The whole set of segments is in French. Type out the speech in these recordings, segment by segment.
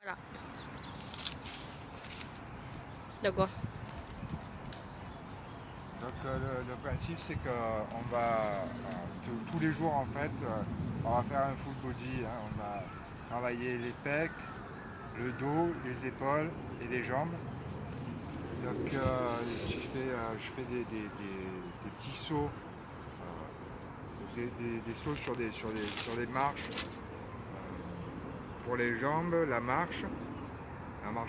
Voilà. De quoi? Donc le principe c'est qu'on va tous les jours en fait on va faire un full body, hein. On va travailler les pecs, le dos, les épaules et les jambes. Donc je fais des petits sauts, des sauts sur des marches pour les jambes, la marche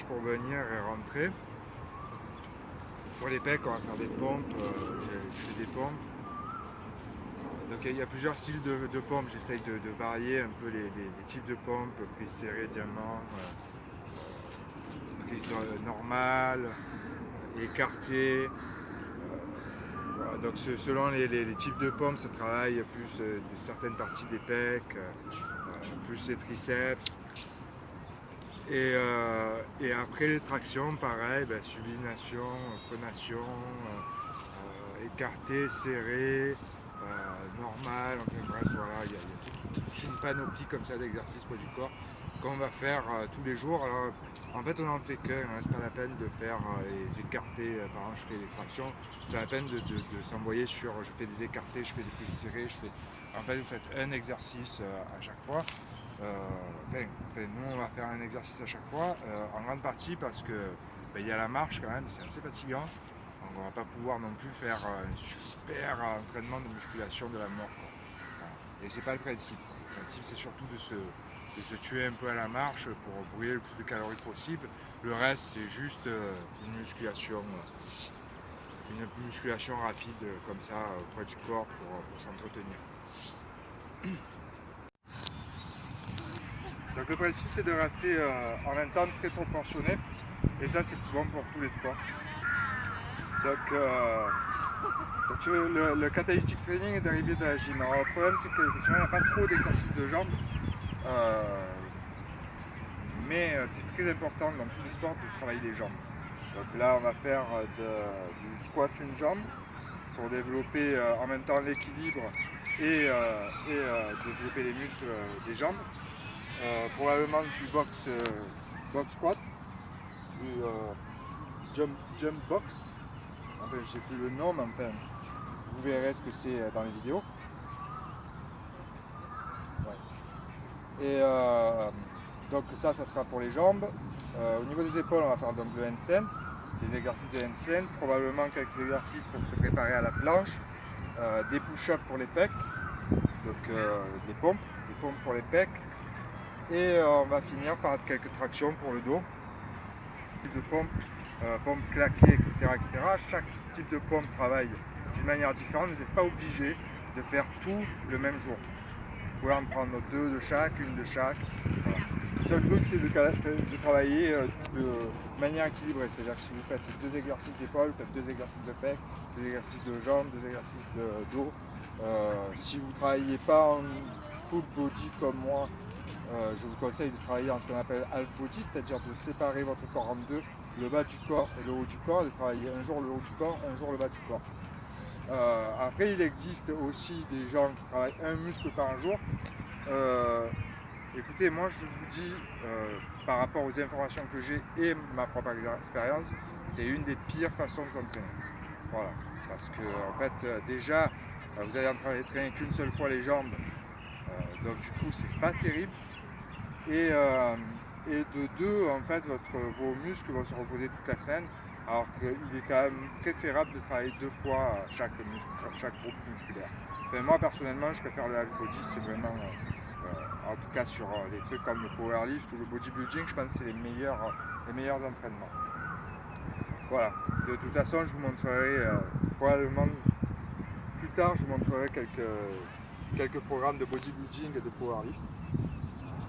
pour venir et rentrer. Pour les pecs, on va faire des pompes, je fais des pompes. Donc il y a plusieurs styles de pompes, j'essaye de varier un peu les types de pompes, prise serrée, diamant, prise normale, écartée. Voilà, donc selon les types de pompes, ça travaille plus certaines parties des pecs, plus les triceps. Et après les tractions, pareil, ben, subination, pronation, écarté, serré, normal, enfin bref, voilà, il y a toute une panoplie comme ça d'exercices poids du corps qu'on va faire tous les jours. Alors, en fait, on n'en fait qu'un, hein, c'est pas la peine de faire les écartés, par exemple, je fais des tractions, c'est pas la peine de s'envoyer sur je fais des écartés, je fais des prises serrées, En fait, vous faites un exercice à chaque fois. Nous on va faire un exercice à chaque fois, en grande partie parce que il y a la marche quand même, c'est assez fatigant. Donc on va pas pouvoir non plus faire un super entraînement de musculation de la mort, quoi. Voilà. Et c'est pas le principe, quoi. Le principe c'est surtout de se tuer un peu à la marche pour brûler le plus de calories possible. Le reste c'est juste une musculation rapide comme ça au poids du corps pour s'entretenir. Donc le principe c'est de rester en même temps très proportionné et ça c'est bon pour tous les sports. Donc, le catalytic training est dérivé de la gym. Alors le problème c'est qu'effectivement il n'y a pas trop d'exercices de jambes, euh, mais c'est très important dans tous les sports de travailler les jambes. Donc là on va faire du squat une jambe pour développer en même temps l'équilibre et développer les muscles des jambes. Probablement du box squat, du jump box, enfin je sais plus le nom, mais enfin vous verrez ce que c'est dans les vidéos. Ouais. Donc ça sera pour les jambes. Au niveau des épaules, on va faire donc le handstand, des exercices de handstand, probablement quelques exercices pour se préparer à la planche, des push-ups pour les pecs, donc des pompes pour les pecs, et on va finir par quelques tractions pour le dos, de pompes, pompes claquées, etc. Chaque type de pompe travaille d'une manière différente, vous n'êtes pas obligé de faire tout le même jour. Vous pouvez en prendre deux de chaque, une de chaque. Voilà. Le seul truc c'est de travailler de manière équilibrée, c'est-à-dire que si vous faites deux exercices d'épaule, vous faites deux exercices de pec, deux exercices de jambes, deux exercices de dos. Si vous ne travaillez pas en full body comme moi, je vous conseille de travailler en ce qu'on appelle half body, c'est-à-dire de séparer votre corps en deux, le bas du corps et le haut du corps, et de travailler un jour le haut du corps, un jour le bas du corps. Après, il existe aussi des gens qui travaillent un muscle par jour. Euh, Écoutez, moi je vous dis, par rapport aux informations que j'ai et ma propre expérience, c'est une des pires façons de s'entraîner. Voilà. Parce que en fait, déjà, vous allez en traîner qu'une seule fois les jambes, donc du coup c'est pas terrible. Et, euh, et de deux, en fait, vos muscles vont se reposer toute la semaine, alors qu'il est quand même préférable de travailler deux fois chaque groupe musculaire. Enfin, moi personnellement, je préfère le half body, c'est vraiment, en tout cas sur les trucs comme le powerlift ou le bodybuilding, je pense que c'est les meilleurs entraînements. Voilà, de toute façon, je vous montrerai probablement plus tard, je vous montrerai quelques programmes de bodybuilding et de powerlift.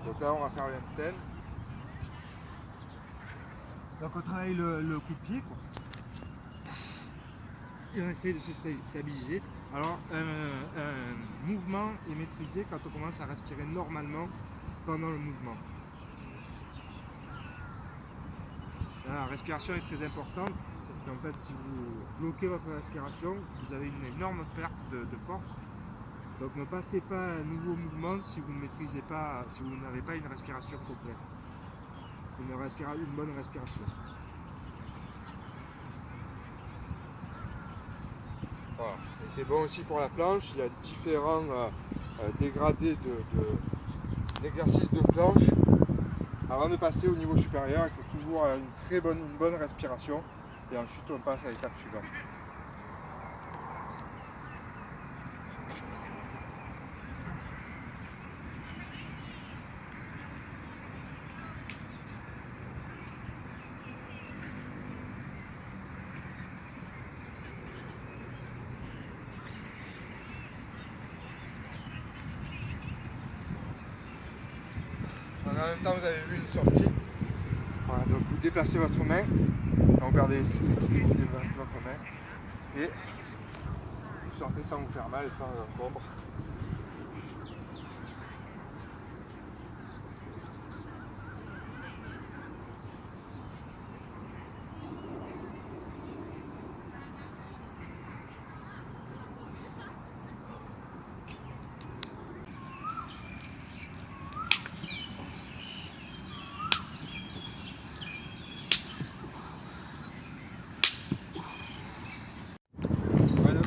Donc là, on va faire le handstand. Donc on travaille le coup de pied, quoi. Et on essaie de se stabiliser. Alors un mouvement est maîtrisé quand on commence à respirer normalement pendant le mouvement. Là, la respiration est très importante parce qu'en fait si vous bloquez votre respiration, vous avez une énorme perte de force. Donc ne passez pas à un nouveau mouvement si vous ne maîtrisez pas, si vous n'avez pas une respiration complète. une bonne respiration. Voilà. Et c'est bon aussi pour la planche, il y a différents dégradés d'exercices de planche. Avant de passer au niveau supérieur, il faut toujours une bonne respiration et ensuite on passe à l'étape suivante. En même temps, vous avez vu une sortie. Voilà, donc vous déplacez votre main, donc vous perdez l'équilibre, vous déplacez votre main et vous sortez sans vous faire mal et sans encombre.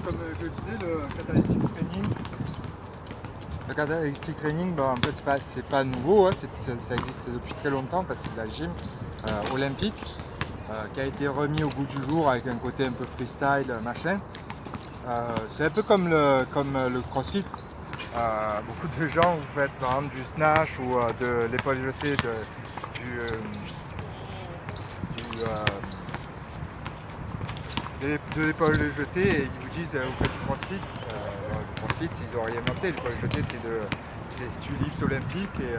Comme je disais, le catalytic training, en fait, c'est pas nouveau, hein, ça existe depuis très longtemps. En fait, c'est de la gym olympique qui a été remis au goût du jour avec un côté un peu freestyle, machin. C'est un peu comme le crossfit. Beaucoup de gens, vous faites par exemple du snatch ou de l'épaule jetée, de l'épaule jetée, et ils vous disent vous faites du crossfit. Le crossfit, ils n'ont rien inventé. L'épaule jetée, c'est du lift olympique et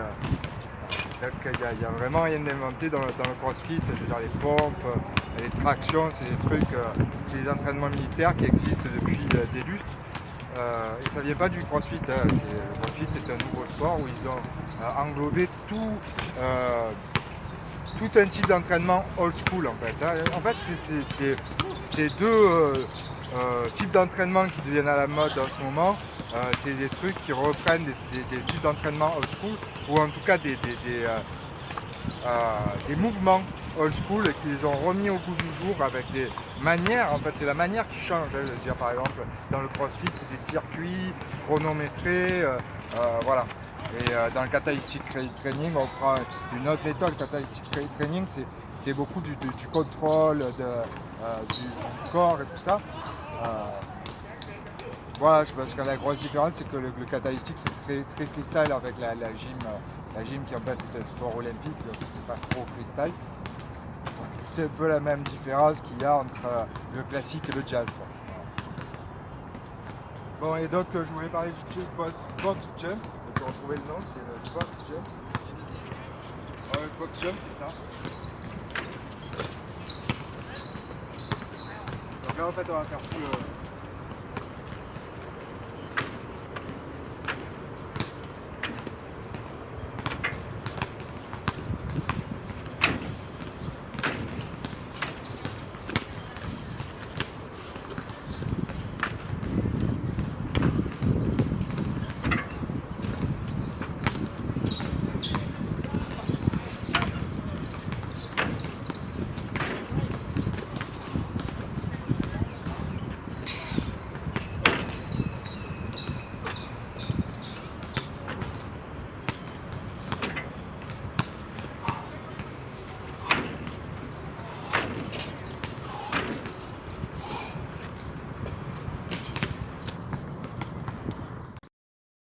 il n'y a vraiment rien d'inventé dans le crossfit. Je veux dire, les pompes, les tractions, c'est des trucs, c'est des entraînements militaires qui existent depuis des lustres. Et ça ne vient pas du crossfit. Hein. Le crossfit, c'est un nouveau sport où ils ont englobé tout un type d'entraînement old school en fait. Hein. En fait, c'est deux types d'entraînement qui deviennent à la mode en ce moment. C'est des trucs qui reprennent des types d'entraînement old school, ou en tout cas des mouvements old school et qui les ont remis au goût du jour avec des manières. En fait, c'est la manière qui change. Hein. Je veux dire, par exemple, dans le crossfit, c'est des circuits chronométrés, voilà. Et dans le catalytic training, on prend une autre méthode. Le catalytic training, c'est beaucoup du contrôle du corps et tout ça. Voilà, je pense que la grosse différence, c'est que le catalytic, c'est très freestyle avec la gym qui en fait est un sport olympique, donc c'est pas trop freestyle. C'est un peu la même différence qu'il y a entre le classique et le jazz. Quoi. Bon, et donc je voulais parler du box jump. Vous pouvez retrouver le nom, c'est le box jump. Le box jump, c'est ça. Donc là, en fait, on va faire tout le